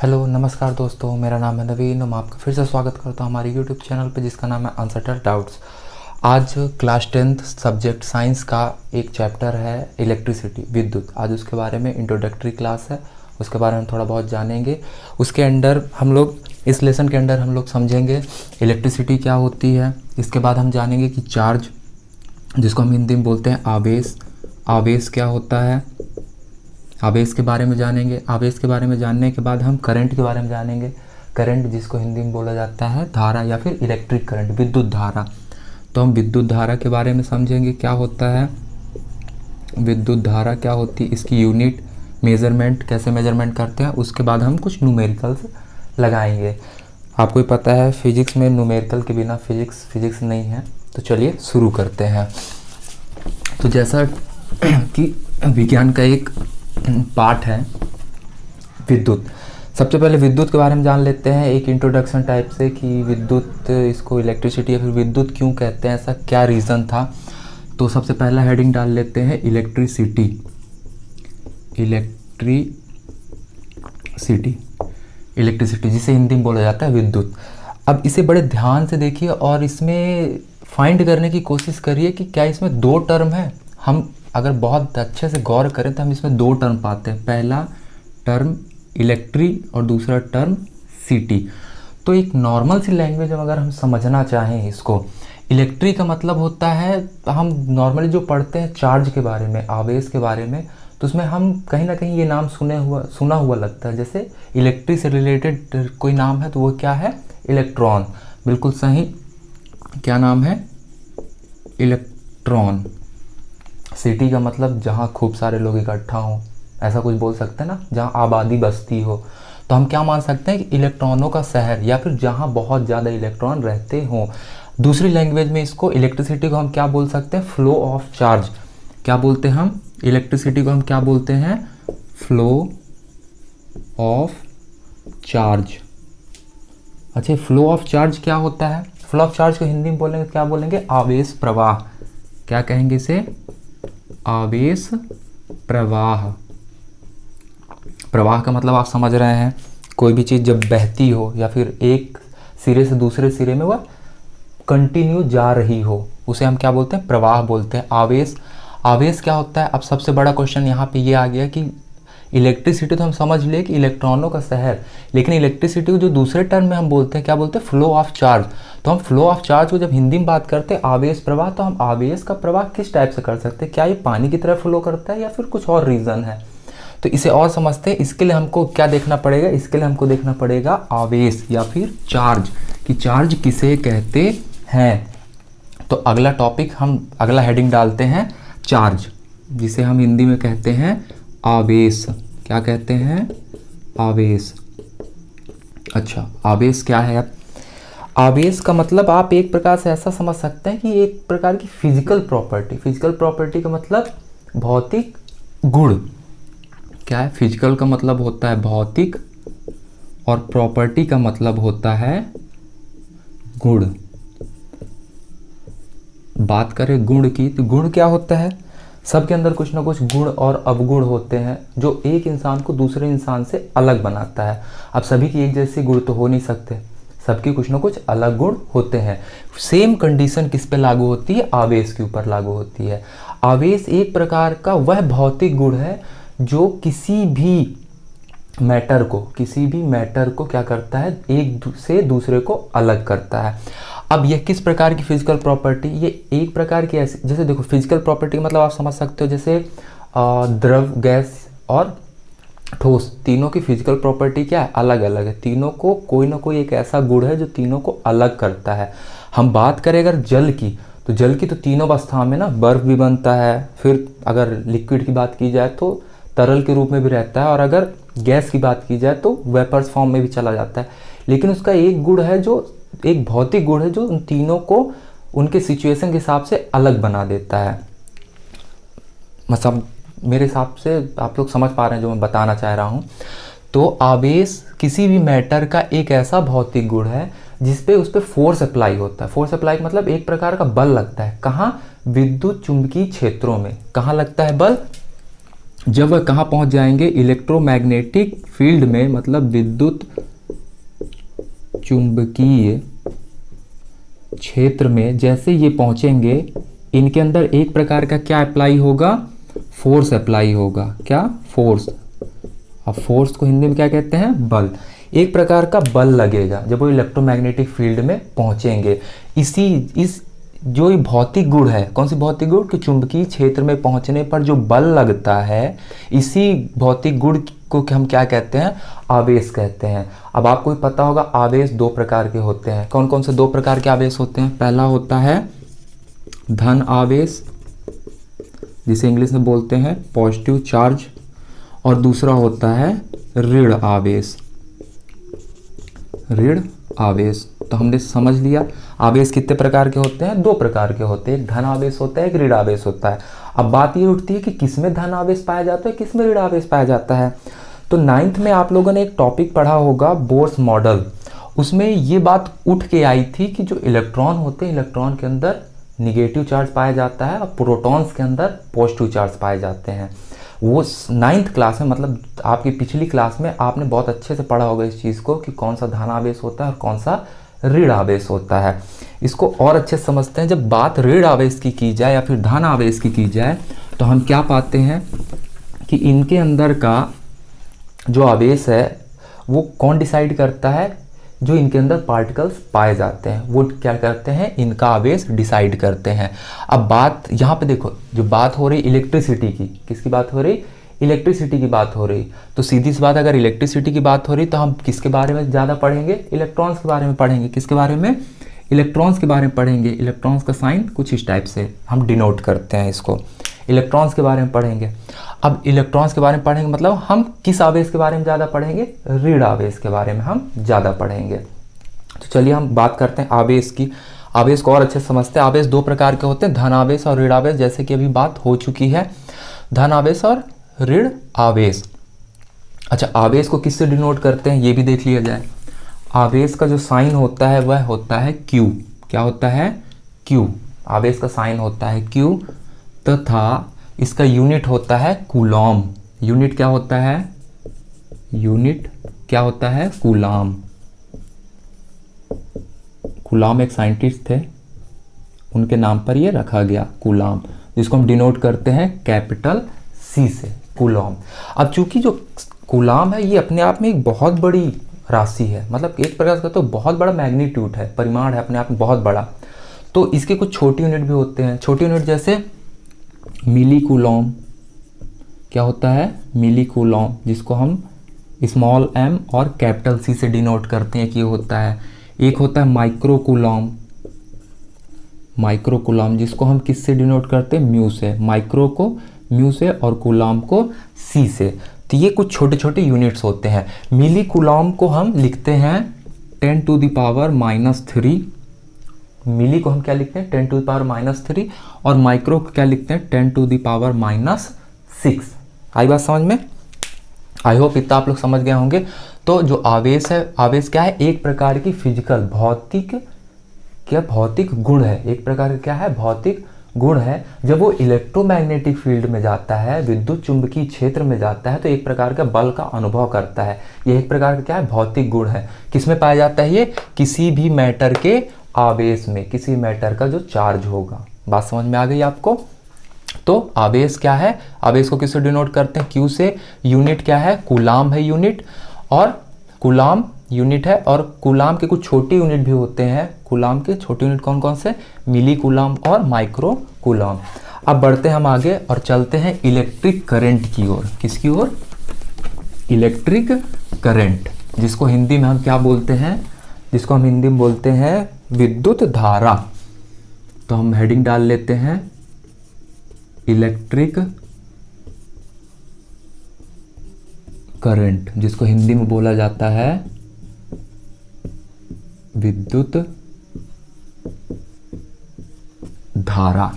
Hello नमस्कार दोस्तों, मेरा नाम है नवीन और मैं आपका फिर से स्वागत करता हूँ हमारे यूट्यूब चैनल पर जिसका नाम है अनसर्टेन डाउट्स। आज क्लास 10th सब्जेक्ट साइंस का एक चैप्टर है इलेक्ट्रिसिटी, विद्युत। आज उसके बारे में इंट्रोडक्टरी क्लास है, उसके बारे में थोड़ा बहुत जानेंगे। उसके अंडर हम लोग इस लेसन के अंडर हम लोग समझेंगे इलेक्ट्रिसिटी क्या होती है। इसके बाद हम जानेंगे कि चार्ज, जिसको हम हिंदी में बोलते हैं आवेश, आवेश क्या होता है, आवेश के बारे में जानेंगे। आवेश के बारे में जानने के बाद हम करंट के बारे में जानेंगे। करंट जिसको हिंदी में बोला जाता है धारा या फिर इलेक्ट्रिक करंट, विद्युत धारा। तो हम विद्युत धारा के बारे में समझेंगे, क्या होता है विद्युत धारा, क्या होती है इसकी यूनिट, मेजरमेंट, कैसे मेजरमेंट करते हैं। उसके बाद हम कुछ न्यूमेरिकल्स लगाएंगे। आपको ही पता है फिजिक्स में न्यूमेरिकल के बिना फिजिक्स नहीं है। तो चलिए शुरू करते हैं। तो जैसा कि विज्ञान का एक पार्ट है विद्युत, सबसे पहले विद्युत के बारे में जान लेते हैं एक इंट्रोडक्शन टाइप से कि विद्युत, इसको इलेक्ट्रिसिटी या फिर विद्युत क्यों कहते हैं, ऐसा क्या रीज़न था। तो सबसे पहला हेडिंग डाल लेते हैं इलेक्ट्रिसिटी। इलेक्ट्रिसिटी जिसे हिंदी में बोला जाता है विद्युत। अब इसे बड़े ध्यान से देखिए और इसमें फाइंड करने की कोशिश करिए कि क्या इसमें दो टर्म है। हम अगर बहुत अच्छे से गौर करें तो हम इसमें दो टर्म पाते हैं, पहला टर्म इलेक्ट्री और दूसरा टर्म सिटी। तो एक नॉर्मल सी लैंग्वेज में अगर हम समझना चाहें इसको, इलेक्ट्री का मतलब होता है, हम नॉर्मली जो पढ़ते हैं चार्ज के बारे में, आवेश के बारे में, तो उसमें हम कहीं ना कहीं ये नाम सुना हुआ लगता है। जैसे इलेक्ट्री से रिलेटेड कोई नाम है तो वो क्या है, इलेक्ट्रॉन। बिल्कुल सही, क्या नाम है, इलेक्ट्रॉन। सिटी का मतलब जहाँ खूब सारे लोग इकट्ठा हों, ऐसा कुछ बोल सकते हैं ना, जहाँ आबादी बसती हो। तो हम क्या मान सकते हैं कि इलेक्ट्रॉनों का शहर, या फिर जहाँ बहुत ज़्यादा इलेक्ट्रॉन रहते हों। दूसरी लैंग्वेज में इसको, इलेक्ट्रिसिटी को हम क्या बोल सकते हैं, फ्लो ऑफ चार्ज। क्या बोलते हैं हम इलेक्ट्रिसिटी को, हम क्या बोलते हैं, फ्लो ऑफ चार्ज। अच्छा, फ्लो ऑफ चार्ज क्या होता है, फ्लो ऑफ चार्ज को हिंदी में बोलेंगे क्या बोलेंगे, आवेश प्रवाह। क्या कहेंगे इसे, आवेश प्रवाह। प्रवाह का मतलब आप समझ रहे हैं, कोई भी चीज़ जब बहती हो या फिर एक सिरे से दूसरे सिरे में वह कंटिन्यू जा रही हो, उसे हम क्या बोलते हैं, प्रवाह बोलते हैं। आवेश क्या होता है। अब सबसे बड़ा क्वेश्चन यहाँ पे ये आ गया कि इलेक्ट्रिसिटी तो हम समझ ले कि इलेक्ट्रॉनों का शहर, लेकिन इलेक्ट्रिसिटी को जो दूसरे टर्म में हम बोलते हैं क्या बोलते हैं, फ्लो ऑफ चार्ज। तो हम फ्लो ऑफ चार्ज को जब हिंदी में बात करते हैं आवेश प्रवाह, तो हम आवेश का प्रवाह किस टाइप से कर सकते हैं, क्या ये पानी की तरह फ्लो करता है या फिर कुछ और रीज़न है। तो इसे और समझते हैं। इसके लिए हमको क्या देखना पड़ेगा, इसके लिए हमको देखना पड़ेगा आवेश या फिर चार्ज, कि चार्ज किसे कहते हैं। तो अगला टॉपिक, हम अगला हेडिंग डालते हैं चार्ज, जिसे हम हिंदी में कहते हैं आवेश। क्या कहते हैं, आवेश। अच्छा, आवेश क्या है। अब आवेश का मतलब आप एक प्रकार से ऐसा समझ सकते हैं कि एक प्रकार की फिजिकल प्रॉपर्टी। फिजिकल प्रॉपर्टी का मतलब भौतिक गुण। क्या है, फिजिकल का मतलब होता है भौतिक और प्रॉपर्टी का मतलब होता है गुण। बात करें गुण की, तो गुण क्या होता है, सबके अंदर कुछ ना कुछ गुण और अवगुण होते हैं जो एक इंसान को दूसरे इंसान से अलग बनाता है। अब सभी की एक जैसी गुण तो हो नहीं सकते, सबके कुछ ना कुछ अलग गुण होते हैं। सेम कंडीशन किस पे लागू होती है, आवेश के ऊपर लागू होती है। आवेश एक प्रकार का वह भौतिक गुण है जो किसी भी मैटर को क्या करता है, एक से दूसरे को अलग करता है। अब यह किस प्रकार की फिजिकल प्रॉपर्टी, ये एक प्रकार की ऐसी, जैसे देखो फिजिकल प्रॉपर्टी मतलब आप समझ सकते हो जैसे द्रव, गैस और ठोस, तीनों की फिजिकल प्रॉपर्टी क्या है, अलग अलग है। तीनों को कोई ना कोई एक ऐसा गुण है जो तीनों को अलग करता है। हम बात करें अगर जल की, तो जल की तो तीनों अवस्था में ना, बर्फ भी बनता है, फिर अगर लिक्विड की बात की जाए तो तरल के रूप में भी रहता है, और अगर गैस की बात की जाए तो वेपर्स फॉर्म में भी चला जाता है। लेकिन उसका एक गुण है, जो एक भौतिक गुण है जो उन तीनों को उनके सिचुएशन के हिसाब से अलग बना देता है। मतलब मेरे हिसाब से आप लोग समझ पा रहे हैं जो मैं बताना चाह रहा हूँ। तो आवेश किसी भी मैटर का एक ऐसा भौतिक गुण है जिसपे उस पर फोर्स अप्लाई होता है। फोर्स अप्लाई मतलब एक प्रकार का बल लगता है। कहाँ, विद्युत चुंबकीय क्षेत्रों में। कहाँ लगता है बल, जब वह कहाँ पहुंच जाएंगे, इलेक्ट्रोमैग्नेटिक फील्ड में, मतलब विद्युत चुंबकीय क्षेत्र में जैसे ये पहुंचेंगे, इनके अंदर एक प्रकार का क्या अप्लाई होगा, फोर्स अप्लाई होगा। क्या, फोर्स। अब फोर्स को हिंदी में क्या कहते हैं, बल। एक प्रकार का बल लगेगा जब वो इलेक्ट्रोमैग्नेटिक फील्ड में पहुंचेंगे। इस जो ये भौतिक गुण है, कौन सी भौतिक गुण, कि चुंबकीय क्षेत्र में पहुंचने पर जो बल लगता है, इसी भौतिक गुण को हम क्या कहते हैं, आवेश कहते हैं। अब आपको भी पता होगा आवेश दो प्रकार के होते हैं। कौन कौन से दो प्रकार के आवेश होते हैं, पहला होता है धन आवेश, जिसे इंग्लिश में बोलते हैं पॉजिटिव चार्ज, और दूसरा होता है ऋण आवेश। ऋण आवेश। तो हमने समझ लिया आवेश कितने प्रकार के होते हैं, दो प्रकार के होते हैं, एक धन आवेश होता है, एक ऋण आवेश होता है। अब बात ये उठती है कि किसमें धन आवेश पाया जाता है, किसमें ऋण आवेश पाया जाता है। तो 9th में आप लोगों ने एक टॉपिक पढ़ा होगा बोर्स मॉडल, उसमें ये बात उठ के आई थी कि जो इलेक्ट्रॉन होते हैं, इलेक्ट्रॉन के अंदर निगेटिव चार्ज पाया जाता है और प्रोटॉन्स के अंदर पॉजिटिव चार्ज पाए जाते हैं। वो 9th क्लास में, मतलब आपकी पिछली क्लास में आपने बहुत अच्छे से पढ़ा होगा इस चीज़ को कि कौन सा धन आवेश होता है और कौन सा ऋण आवेश होता है। इसको और अच्छे से समझते हैं। जब बात ऋण आवेश की जाए या फिर धन आवेश की जाए, तो हम क्या पाते हैं कि इनके अंदर का जो आवेश है वो कौन डिसाइड करता है, जो इनके अंदर पार्टिकल्स पाए जाते हैं वो क्या करते हैं, इनका आवेश डिसाइड करते हैं। अब बात यहाँ पे देखो, जो बात हो रही इलेक्ट्रिसिटी की, किसकी बात हो रही, इलेक्ट्रिसिटी की बात हो रही। तो सीधी सी बात, अगर इलेक्ट्रिसिटी की बात हो रही तो हम किसके बारे में ज़्यादा पढ़ेंगे, इलेक्ट्रॉन्स के बारे में पढ़ेंगे। किसके बारे में, इलेक्ट्रॉन्स के बारे में पढ़ेंगे। इलेक्ट्रॉन्स का साइन कुछ इस टाइप से हम डिनोट करते हैं इसको, इलेक्ट्रॉन्स के बारे में पढ़ेंगे। अब इलेक्ट्रॉन्स के बारे में पढ़ेंगे मतलब हम किस आवेश के बारे में ज़्यादा पढ़ेंगे, ऋण आवेश के बारे में हम ज़्यादा पढ़ेंगे। तो चलिए हम बात करते हैं आवेश की। आवेश को और अच्छे से समझते हैं। आवेश दो प्रकार के होते हैं, धन आवेश और ऋण आवेश, जैसे कि अभी बात हो चुकी है, धन आवेश और ऋण आवेश। अच्छा, आवेश को किससे डिनोट करते हैं ये भी देख लिया जाए। आवेश का जो साइन होता है वह होता है Q। क्या होता है, Q। आवेश का साइन होता है Q, तथा इसका यूनिट होता है कूलॉम। यूनिट क्या होता है, यूनिट क्या होता है, कूलॉम। कूलॉम एक साइंटिस्ट थे, उनके नाम पर ये रखा गया कूलॉम, जिसको हम डिनोट करते हैं कैपिटल C से, कूलॉम। अब चूंकि जो कूलॉम है ये अपने आप में एक बहुत बड़ी राशि है, मतलब एक प्रकार से तो बहुत बड़ा मैग्नीट्यूड है, परिमाण है अपने आप में बहुत बड़ा। तो इसके कुछ छोटी यूनिट भी होते हैं। छोटी यूनिट जैसे मिली कूलॉम। क्या होता है, मिली कूलॉम, जिसको हम स्मॉल m और कैपिटल C से डिनोट करते हैं कि ये होता है। एक होता है माइक्रो कूलॉम। माइक्रो कूलॉम जिसको हम किससे डिनोट करते हैं, म्यू से। माइक्रो को म्यू से और कूलॉम को C से। तो ये कुछ छोटे छोटे यूनिट्स होते हैं। मिली कूलॉम को हम लिखते हैं 10⁻³ मिली को हम क्या लिखते हैं, 10⁻³ और माइक्रो को क्या लिखते हैं, 10⁻⁶। आई बात समझ में, आई होप इतना आप लोग समझ गए होंगे। तो जो आवेश है, आवेश क्या है, एक प्रकार की फिजिकल भौतिक, क्या भौतिक गुण है, एक प्रकार का क्या है, भौतिक गुण है। जब वो इलेक्ट्रोमैग्नेटिक फील्ड में जाता है, विद्युत चुंबकीय क्षेत्र में जाता है, तो एक प्रकार का बल का अनुभव करता है। ये एक प्रकार का क्या है, भौतिक गुण है। किसमें पाया जाता है ये, किसी भी मैटर के आवेश में, किसी मैटर का जो चार्ज होगा। बात समझ में आ गई आपको। तो आवेश क्या है, आवेश को किससे डिनोट करते हैं, Q से। यूनिट क्या है, कूलाम है यूनिट, और कूलाम यूनिट है। और कूलाम के कुछ छोटी यूनिट भी होते हैं। कूलाम के छोटे यूनिट कौन कौन से, मिली कूलाम और माइक्रो कूलाम। अब बढ़ते हैं हम आगे और चलते हैं इलेक्ट्रिक करंट की ओर। किसकी ओर, इलेक्ट्रिक करंट, जिसको हिंदी में हम क्या बोलते हैं, जिसको हम हिंदी में बोलते हैं विद्युत धारा। तो हम हेडिंग डाल लेते हैं इलेक्ट्रिक करंट, जिसको हिंदी में बोला जाता है विद्युत धारा।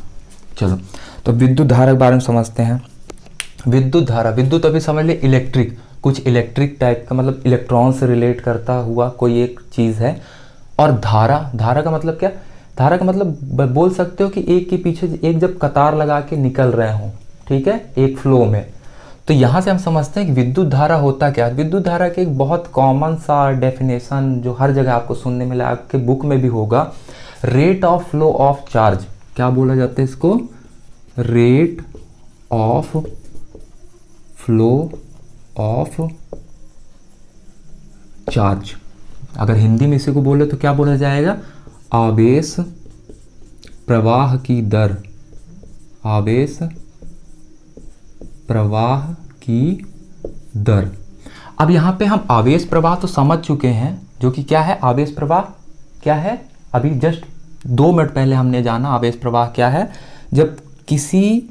चलो, तो विद्युत धारा के बारे में समझते हैं। विद्युत धारा, विद्युत अभी समझ ले, इलेक्ट्रिक, कुछ इलेक्ट्रिक टाइप का, मतलब इलेक्ट्रॉन से रिलेट करता हुआ कोई एक चीज़ है। और धारा, धारा का मतलब क्या, धारा का मतलब बोल सकते हो कि एक के पीछे एक जब कतार लगा के निकल रहे हो, ठीक है, एक फ्लो में, तो यहाँ से हम समझते हैं कि विद्युत धारा होता क्या है। विद्युत धारा के एक बहुत कॉमन सा डेफिनेशन जो हर जगह आपको सुनने मिला, आपके बुक में भी होगा, rate of flow of charge. क्या बोला जाता है इसको? Rate of flow of charge. अगर हिंदी में इसी को बोले तो क्या बोला जाएगा? आवेश प्रवाह की दर। आवेश प्रवाह की दर। अब यहाँ पे हम आवेश प्रवाह तो समझ चुके हैं, जो कि क्या है आवेश प्रवाह, क्या है अभी जस्ट 2 मिनट पहले हमने जाना आवेश प्रवाह क्या है। जब किसी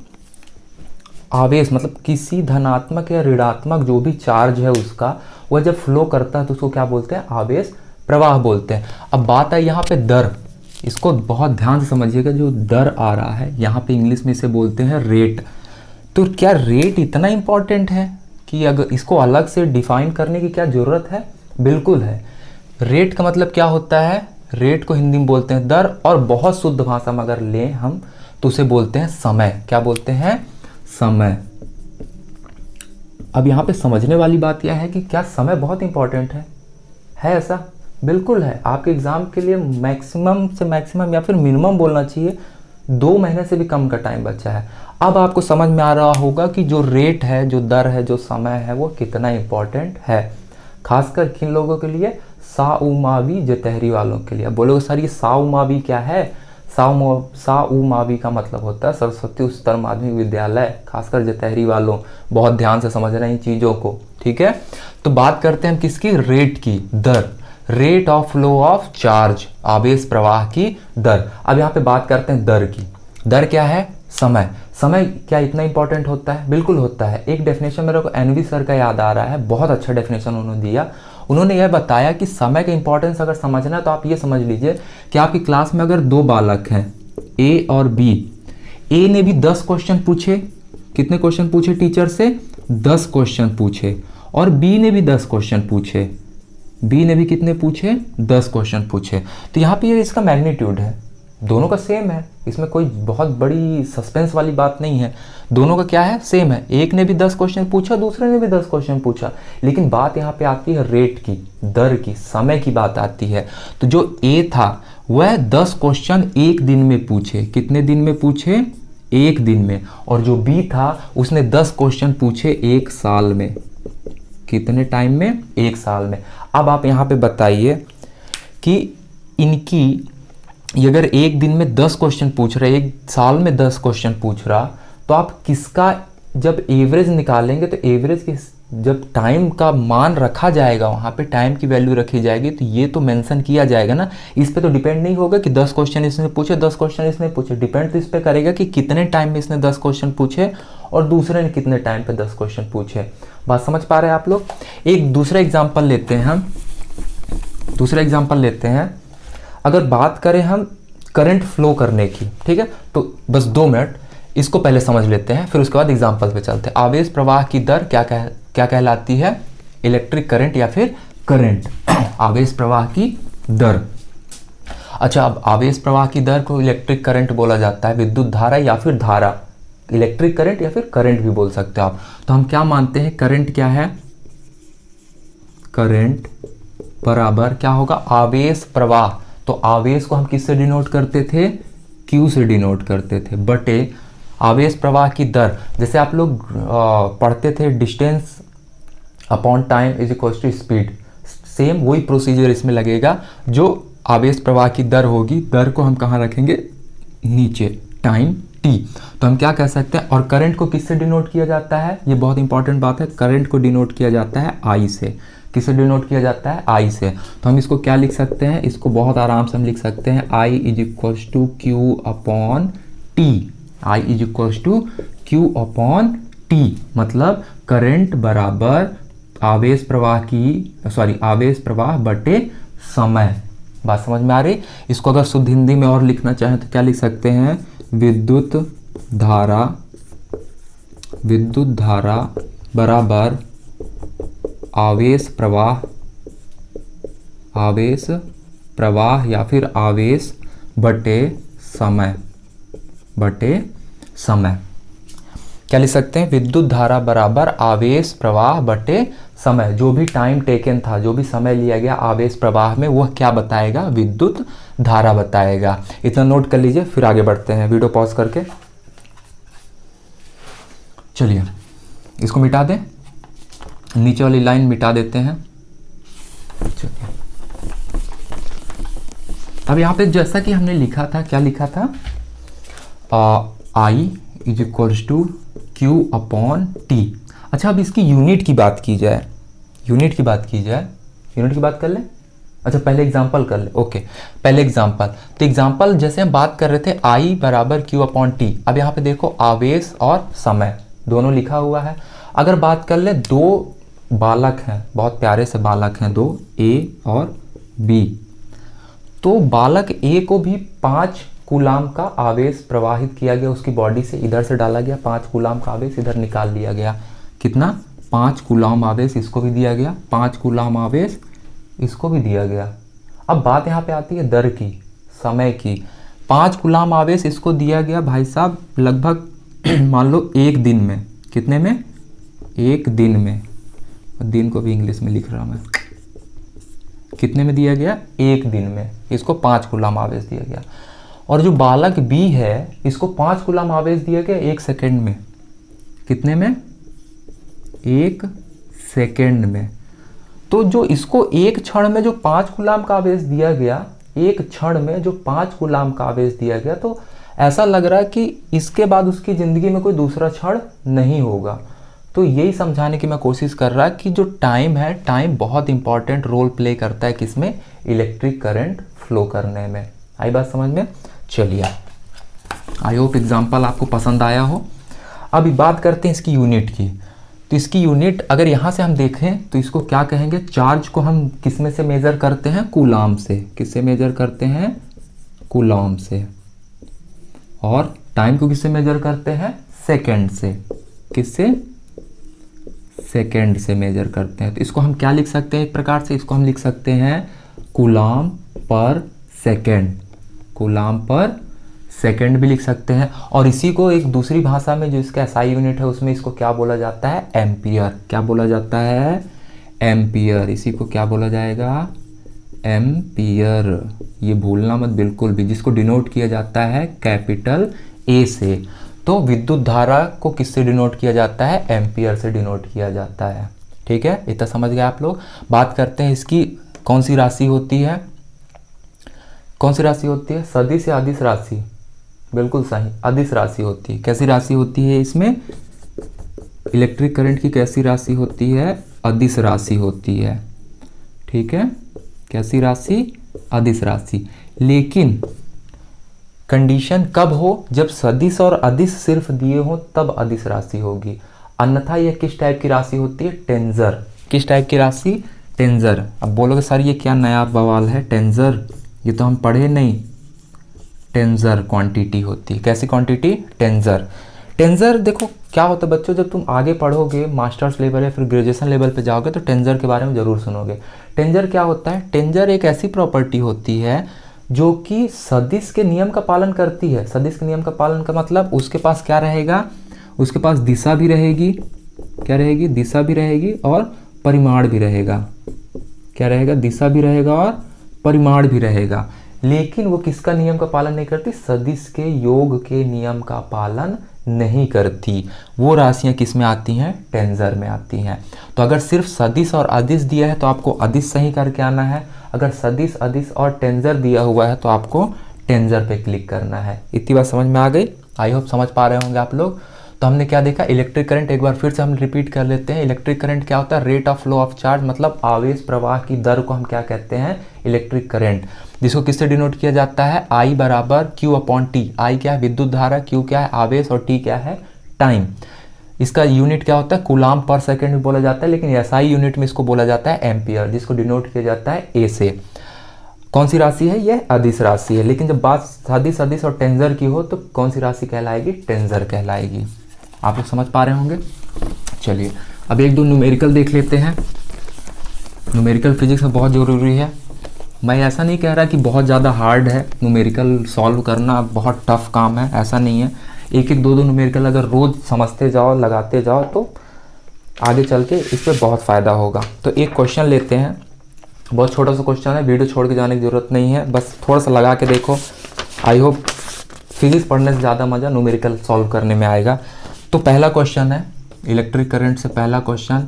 आवेश मतलब किसी धनात्मक या ऋणात्मक जो भी चार्ज है उसका, वह जब फ्लो करता है तो उसको क्या बोलते हैं? आवेश प्रवाह बोलते हैं। अब बात है यहाँ पे दर, इसको बहुत ध्यान से समझिएगा। जो दर आ रहा है यहाँ पे इंग्लिश में इसे बोलते हैं रेट। तो क्या रेट इतना इंपॉर्टेंट है कि अगर इसको अलग से डिफाइन करने की क्या ज़रूरत है? बिल्कुल है। रेट का मतलब क्या होता है? रेट को हिंदी में बोलते हैं दर, और बहुत शुद्ध भाषा में अगर लें हम तो उसे बोलते हैं समय। क्या बोलते हैं? समय। अब यहाँ पे समझने वाली बात यह है कि क्या समय बहुत इंपॉर्टेंट है ऐसा? बिल्कुल है। आपके एग्ज़ाम के लिए मैक्सिमम से मैक्सिमम या फिर मिनिमम बोलना चाहिए 2 महीने से भी कम का टाइम बचा है। अब आपको समझ में आ रहा होगा कि जो रेट है, जो दर है, जो समय है, वो कितना इम्पोर्टेंट है, खासकर किन लोगों के लिए? साउमावी जतहरी वालों के लिए। बोलोगे सर ये साउमावी क्या है? साउमावी का मतलब होता है सरस्वती उच्चतर माध्यमिक विद्यालय, खासकर जतहरी वालों। बहुत ध्यान से समझ रहे हैं इन चीज़ों को, ठीक है। तो बात करते हैं हम किसकी? रेट की, दर। Rate of flow of charge, आवेश प्रवाह की दर। अब यहाँ पे बात करते हैं दर की। दर क्या है? समय। समय क्या इतना इंपॉर्टेंट होता है? बिल्कुल होता है। एक डेफिनेशन मेरे को एनवी सर का याद आ रहा है, बहुत अच्छा डेफिनेशन उन्होंने दिया। उन्होंने यह बताया कि समय का इंपॉर्टेंस अगर समझना है तो आप ये समझ लीजिए कि आपकी क्लास में अगर 2 बालक हैं, ए और बी, ए ने भी 10 क्वेश्चन पूछे। कितने क्वेश्चन पूछे टीचर से? 10 क्वेश्चन पूछे। और बी ने भी 10 क्वेश्चन पूछे। बी ने भी कितने पूछे? 10 क्वेश्चन पूछे। तो यहाँ पे ये इसका मैग्नीट्यूड है, दोनों का सेम है, इसमें कोई बहुत बड़ी सस्पेंस वाली बात नहीं है। दोनों का क्या है? सेम है। एक ने भी 10 क्वेश्चन पूछा, दूसरे ने भी 10 क्वेश्चन पूछा, लेकिन बात यहाँ पे आती है रेट की, दर की, समय की बात आती है। तो जो ए था वह 10 क्वेश्चन एक दिन में पूछे। कितने दिन में पूछे? एक दिन में। और जो बी था उसने 10 क्वेश्चन पूछे एक साल में। कितने टाइम में? एक साल में। अब आप यहाँ पे बताइए कि इनकी अगर एक दिन में 10 क्वेश्चन पूछ रहे, एक साल में 10 क्वेश्चन पूछ रहा, तो आप किसका जब एवरेज निकालेंगे तो एवरेज की जब टाइम का मान रखा जाएगा, वहाँ पे टाइम की वैल्यू रखी जाएगी, तो ये तो मेंशन किया जाएगा ना। इस पे तो डिपेंड नहीं होगा कि 10 क्वेश्चन इसने पूछे, 10 क्वेश्चन इसने पूछे। डिपेंड तो इस पे करेगा कि कितने टाइम में इसने 10 क्वेश्चन पूछे और दूसरे ने कितने टाइम पे 10 क्वेश्चन पूछे। बात समझ पा रहे हैं आप लोग? एक दूसरा एग्जाम्पल लेते हैं हम। दूसरा एग्जाम्पल लेते हैं, अगर बात करें हम करंट फ्लो करने की, ठीक है, तो बस 2 मिनट इसको पहले समझ लेते हैं, फिर उसके बाद एग्जाम्पल पे चलते हैं। आवेश प्रवाह की दर क्या कहलाती है? इलेक्ट्रिक करंट या फिर करंट। आवेश प्रवाह की दर। अच्छा, अब आवेश प्रवाह की दर को इलेक्ट्रिक करंट बोला जाता है, विद्युत धारा या फिर धारा, इलेक्ट्रिक करंट या फिर करंट भी बोल सकते हो आप। तो हम क्या मानते हैं? करंट क्या है? करंट बराबर क्या होगा? आवेश प्रवाह। तो आवेश को हम किससे डिनोट करते थे? Q से डिनोट करते थे, बटे आवेश प्रवाह की दर। जैसे आप लोग पढ़ते थे distance upon time is equal to speed, same वही प्रोसीजर इसमें लगेगा। जो आवेश प्रवाह की दर होगी, दर को हम कहाँ रखेंगे? नीचे, टाइम t। तो हम क्या कह सकते हैं? और करंट को किससे डिनोट किया जाता है? ये बहुत इंपॉर्टेंट बात है। करंट को डिनोट किया जाता है I से। किससे डिनोट किया जाता है? I से। तो हम इसको क्या लिख सकते हैं? इसको बहुत आराम से हम लिख सकते हैं I is equal to Q upon T. I is equal to Q upon T, मतलब करंट बराबर आवेश प्रवाह बटे समय। बात समझ में आ रही? इसको अगर शुद्ध हिंदी में और लिखना चाहें तो क्या लिख सकते हैं? विद्युत धारा बराबर आवेश प्रवाह या फिर आवेश बटे समय। क्या लिख सकते हैं, विद्युत धारा बराबर आवेश प्रवाह बटे समय, जो भी टाइम टेकन था, जो भी समय लिया गया आवेश प्रवाह में, वह क्या बताएगा, विद्युत धारा बताएगा। इतना नोट कर लीजिए, फिर आगे बढ़ते हैं वीडियो पॉज करके। चलिए इसको मिटा दें, नीचे वाली लाइन मिटा देते हैं। चलिए अब यहाँ पे जैसा कि हमने लिखा था, क्या लिखा था, I is equals to Q upon T। अच्छा अब इसकी यूनिट की बात की जाए, यूनिट की बात कर लें। अच्छा पहले एग्जांपल कर ले, ओके पहले एग्जांपल। तो एग्जांपल जैसे हम बात कर रहे थे I बराबर Q अपॉन T। अब यहाँ पे देखो आवेश और समय दोनों लिखा हुआ है। अगर बात कर ले, दो बालक हैं, बहुत प्यारे से बालक हैं दो, A और B। तो बालक A को भी 5 कूलाम का आवेश प्रवाहित किया गया, उसकी बॉडी से इधर से डाला गया, 5 कूलाम का आवेश इधर निकाल लिया गया। कितना, 5 कूलाम आवेश इसको भी दिया गया, 5 कूलाम आवेश इसको भी दिया गया। अब बात यहाँ पे आती है दर की, समय की। 5 कूलाम आवेश इसको दिया गया भाई साहब लगभग मान लो 1 दिन में। कितने में, 1 दिन में। दिन को भी इंग्लिश में लिख रहा मैं। कितने में दिया गया, 1 दिन में इसको 5 कूलाम आवेश दिया गया। और जो बालक B है इसको 5 कूलाम आवेश दिया गया 1 सेकेंड में। कितने में, 1 सेकेंड में। तो जो इसको एक क्षण में जो 5 कूलाम का आवेश दिया गया, एक क्षण में जो 5 कूलाम का आवेश दिया गया, तो ऐसा लग रहा है कि इसके बाद उसकी ज़िंदगी में कोई दूसरा क्षण नहीं होगा। तो यही समझाने की मैं कोशिश कर रहा कि जो टाइम है, टाइम बहुत इंपॉर्टेंट रोल प्ले करता है किसमें, इलेक्ट्रिक करंट फ्लो करने में। आई बात समझ में। चलिए आई होप एग्जाम्पल आपको पसंद आया हो। अभी बात करते हैं इसकी यूनिट की। तो इसकी यूनिट अगर यहाँ से हम देखें तो इसको क्या कहेंगे, चार्ज को हम किस में से मेज़र करते हैं, कूलाम से। किससे मेज़र करते हैं, कूलाम से। और टाइम को किससे मेज़र करते हैं, सेकेंड से। किससे, सेकेंड से मेजर करते हैं। तो इसको हम क्या लिख सकते हैं, एक प्रकार से इसको हम लिख सकते हैं कूलाम पर सेकेंड। कूलाम पर सेकेंड भी लिख सकते हैं। और इसी को एक दूसरी भाषा में जो इसका SI यूनिट है उसमें इसको क्या बोला जाता है, एम्पियर। क्या बोला जाता है, एम्पियर। इसी को क्या बोला जाएगा, एम्पियर। ये भूलना मत बिल्कुल भी, जिसको डिनोट किया जाता है कैपिटल A से। तो विद्युत धारा को किससे डिनोट किया जाता है, एम्पियर से डिनोट किया जाता है। ठीक है, इतना समझ गए आप लोग। बात करते हैं इसकी कौन सी राशि होती है, कौन सी राशि होती है, सदिश या अदिश राशि। बिल्कुल सही, अदिश राशि होती है। कैसी राशि होती है इसमें, इलेक्ट्रिक करंट की कैसी राशि होती है, अदिश राशि होती है। ठीक है, कैसी राशि, अदिश राशि। लेकिन कंडीशन कब हो, जब सदिश और अदिश सिर्फ दिए हो तब अदिश राशि होगी। अन्यथा यह किस टाइप की राशि होती है, टेंजर। किस टाइप की राशि, टेंजर। अब बोलोगे सर ये क्या नया बवाल है, टेंजर, ये तो हम पढ़े नहीं। टेंजर क्वांटिटी होती है। कैसी क्वांटिटी, टेंजर। टेंजर देखो क्या होता है बच्चों, जब तुम आगे पढ़ोगे मास्टर्स लेवल या फिर ग्रेजुएशन लेवल पे जाओगे तो टेंजर के बारे में ज़रूर सुनोगे। टेंजर क्या होता है, टेंजर एक ऐसी प्रॉपर्टी होती है जो कि सदिश के नियम का पालन करती है। सदिश के नियम का पालन का मतलब उसके पास क्या रहेगा, उसके पास दिशा भी रहेगी। क्या रहेगी, दिशा भी रहेगी और परिमाण भी रहेगा। क्या रहेगा, दिशा भी रहेगा और परिमाण भी रहेगा। लेकिन वो किसका नियम का पालन नहीं करती, सदिश के योग के नियम का पालन नहीं करती। वो राशियां किस में आती हैं, टेंजर में आती हैं। तो अगर सिर्फ सदिश और अदिश दिया है तो आपको अदिश सही करके आना है। अगर सदिश, अदिश और टेंजर दिया हुआ है तो आपको टेंजर पे क्लिक करना है। इतनी बात समझ में आ गई, आई होप समझ पा रहे होंगे आप लोग। तो हमने क्या देखा, इलेक्ट्रिक करंट, एक बार फिर से हम रिपीट कर लेते हैं। इलेक्ट्रिक करंट क्या होता है, rate of flow of charge, मतलब आवेश प्रवाह की दर को हम क्या कहते हैं, इलेक्ट्रिक करंट। जिसको किससे डिनोट किया जाता है, I बराबर Q अपॉन T। I क्या है, विद्युत धारा, Q क्या है, आवेश, और T क्या है, टाइम। इसका यूनिट क्या होता है, कूलाम पर सेकेंड भी बोला जाता है, लेकिन SI यूनिट में इसको बोला जाता है एम्पियर, जिसको डिनोट किया जाता है A से। कौन सी राशि है, यह अदिश राशि है। लेकिन जब बात सदिश, अदिश और टेंजर की हो तो कौन सी राशि कहलाएगी, टेंजर कहलाएगी। आप लोग समझ पा रहे होंगे। चलिए अब एक दो न्यूमेरिकल देख लेते हैं। न्यूमेरिकल फिजिक्स में बहुत ज़रूरी है। मैं ऐसा नहीं कह रहा कि बहुत ज़्यादा हार्ड है न्यूमेरिकल सॉल्व करना, बहुत टफ काम है, ऐसा नहीं है। एक एक दो दो न्यूमेरिकल अगर रोज़ समझते जाओ, लगाते जाओ, तो आगे चल के इस पर बहुत फ़ायदा होगा। तो एक क्वेश्चन लेते हैं, बहुत छोटा सा क्वेश्चन है, वीडियो छोड़ के जाने की ज़रूरत नहीं है, बस थोड़ा सा लगा के देखो। आई होप फिजिक्स पढ़ने से ज़्यादा मज़ा न्यूमेरिकल सॉल्व करने में आएगा। तो पहला क्वेश्चन है इलेक्ट्रिक करंट से। पहला क्वेश्चन,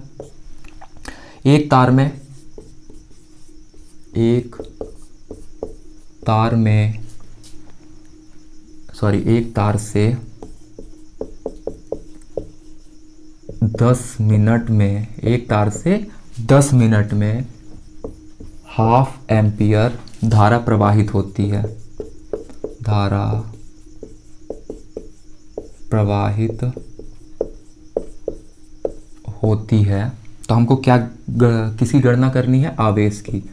एक तार से 10 मिनट में, एक तार से 10 मिनट में हाफ एम्पियर धारा प्रवाहित होती है। धारा प्रवाहित होती है, तो हमको क्या किसी गणना करनी है, आवेश की।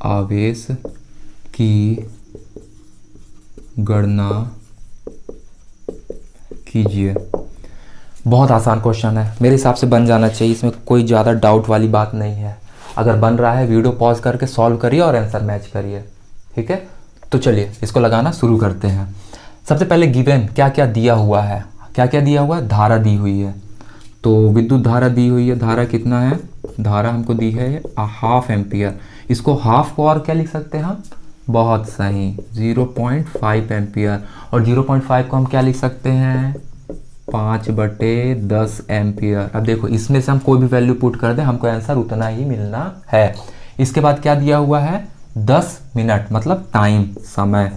आवेश की गणना कीजिए। बहुत आसान क्वेश्चन है, मेरे हिसाब से बन जाना चाहिए, इसमें कोई ज़्यादा डाउट वाली बात नहीं है। अगर बन रहा है वीडियो पॉज करके सॉल्व करिए और आंसर मैच करिए, ठीक है। तो चलिए इसको लगाना शुरू करते हैं। सबसे पहले गिवन क्या क्या दिया हुआ है, क्या क्या दिया हुआ है, धारा दी हुई है। तो विद्युत धारा दी हुई है, धारा कितना है, धारा हमको दी है हाफ एम्पियर। इसको हाफ को और क्या लिख सकते हैं हम, बहुत सही, 0.5 एम्पियर। और 0.5 को हम क्या लिख सकते हैं, 5/10 एम्पियर। अब देखो इसमें से हम कोई भी वैल्यू पुट कर दें, हमको आंसर उतना ही मिलना है। इसके बाद क्या दिया हुआ है, 10 मिनट, मतलब टाइम, समय।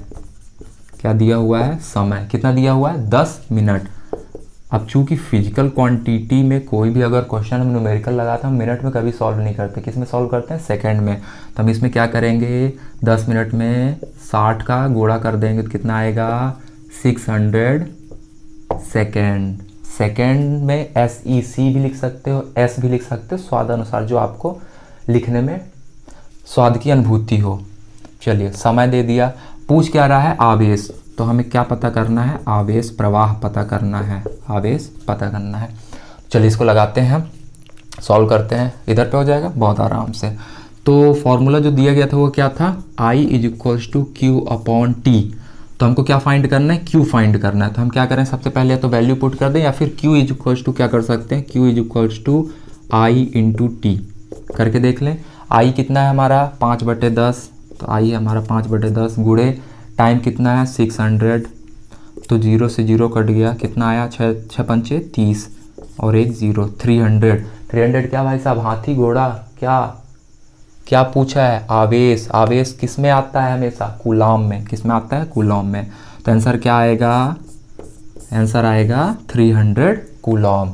क्या दिया हुआ है, समय। कितना दिया हुआ है, 10 मिनट। अब चूंकि फिजिकल क्वांटिटी में कोई भी अगर क्वेश्चन हम न्यूमेरिकल लगाते हैं, हम मिनट में कभी सॉल्व नहीं करते, किस में सॉल्व करते हैं, सेकंड में। तो हम इसमें क्या करेंगे, 10 मिनट में 60 का गुणा कर देंगे तो कितना आएगा, 600 सेकेंड। सेकेंड में SEC भी लिख सकते हो, S भी लिख सकते हो, स्वाद अनुसार, जो आपको लिखने में स्वाद की अनुभूति हो। चलिए समय दे दिया। पूछ क्या रहा है, आवेश। तो हमें क्या पता करना है, आवेश प्रवाह पता करना है, आवेश पता करना है। चलिए इसको लगाते हैं, सॉल्व करते हैं। इधर पे हो जाएगा बहुत आराम से। तो फॉर्मूला जो दिया गया था वो क्या था, I = Q/T। तो हमको क्या फाइंड करना है, Q फाइंड करना है। तो हम क्या करें, सबसे पहले तो वैल्यू पुट कर दें, या फिर Q = क्या कर सकते हैं, Q = I × T करके देख लें। I कितना है हमारा, 5/10। तो I हमारा 5/10 गुणे टाइम कितना है, 600। तो 0 से 0 कट गया, कितना आया, 6 पंचे 30 और एक 0, 300। 300 क्या भाई साहब, हाथी घोड़ा, क्या क्या पूछा है, आवेश। आवेश किस में आता है हमेशा, कूलॉम में। किस में आता है, कूलॉम में। तो आंसर क्या आएगा, आंसर आएगा 300 कूलॉम।